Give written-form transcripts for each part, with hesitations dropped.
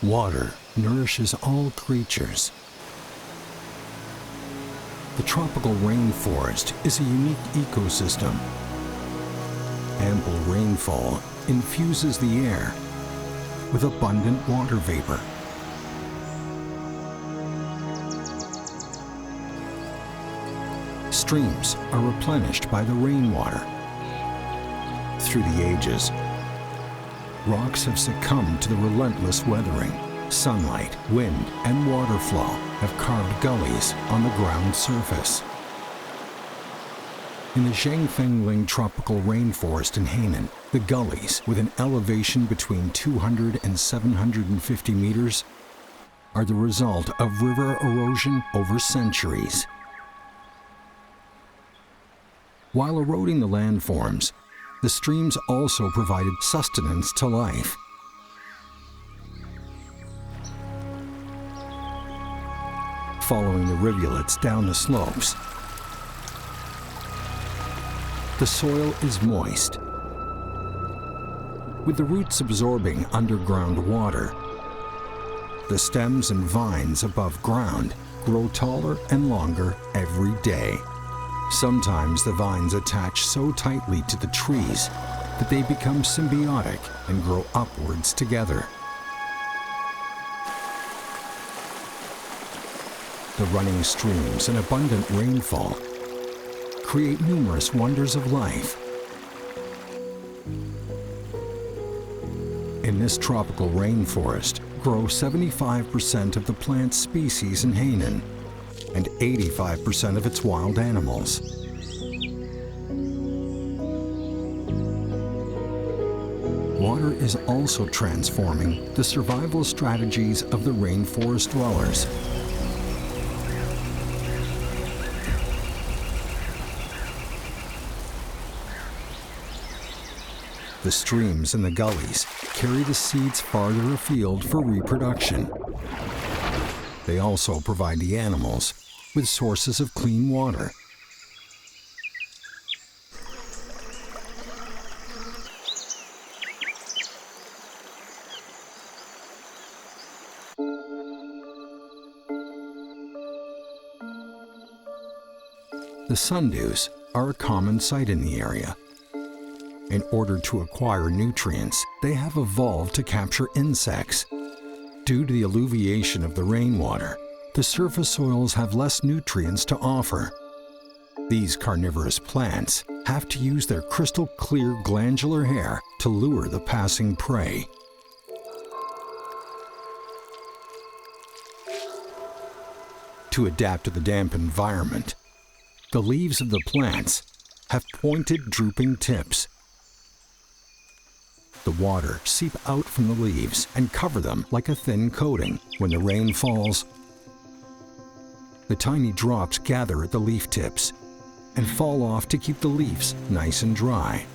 Water nourishes all creatures. The tropical rainforest is a unique ecosystem. Ample rainfall infuses the air with abundant water vapor. Streams are replenished by the rainwater. Through the ages, rocks have succumbed to the relentless weathering. Sunlight, wind, and water flow have carved gullies on the ground surface. In the Jianfengling tropical rainforest in Hainan, the gullies, with an elevation between 200 and 750 meters, are the result of river erosion over centuries. While eroding the landforms, the streams also provided sustenance to life. Following the rivulets down the slopes, the soil is moist. With the roots absorbing underground water, the stems and vines above ground grow taller and longer every day. Sometimes the vines attach so tightly to the trees that they become symbiotic and grow upwards together. The running streams and abundant rainfall create numerous wonders of life. In this tropical rainforest grow 75% of the plant species in Hainan and 85% of its wild animals. Water is also transforming the survival strategies of the rainforest dwellers. The streams and the gullies carry the seeds farther afield for reproduction. They also provide the animals with sources of clean water. The sundews are a common sight in the area. In order to acquire nutrients, they have evolved to capture insects. Due to the alluviation of the rainwater, the surface soils have less nutrients to offer. These carnivorous plants have to use their crystal-clear glandular hair to lure the passing prey. To adapt to the damp environment, the leaves of the plants have pointed, drooping tips. The water seep out from the leaves and cover them like a thin coating. When the rain falls, the tiny drops gather at the leaf tips and fall off to keep the leaves nice and dry.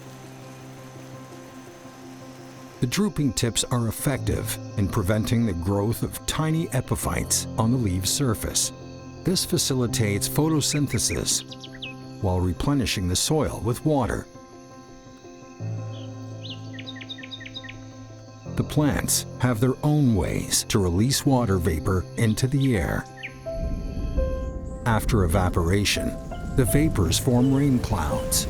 The drooping tips are effective in preventing the growth of tiny epiphytes on the leaf surface. This facilitates photosynthesis while replenishing the soil with water. The plants have their own ways to release water vapor into the air. After evaporation, the vapors form rain clouds.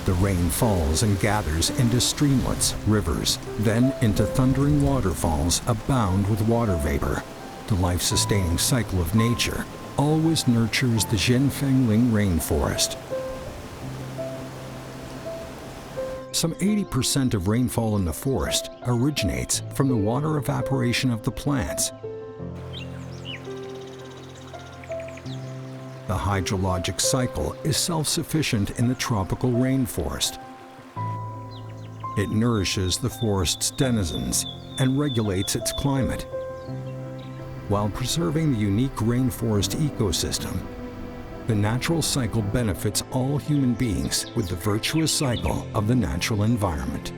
The rain falls and gathers into streamlets, rivers, then into thundering waterfalls abound with water vapor. The life-sustaining cycle of nature always nurtures the Jianfengling rainforest. Some 80% of rainfall in the forest originates from the water evaporation of the plants. The hydrologic cycle is self-sufficient in the tropical rainforest. It nourishes the forest's denizens and regulates its climate, while preserving the unique rainforest ecosystem. The natural cycle benefits all human beings with the virtuous cycle of the natural environment.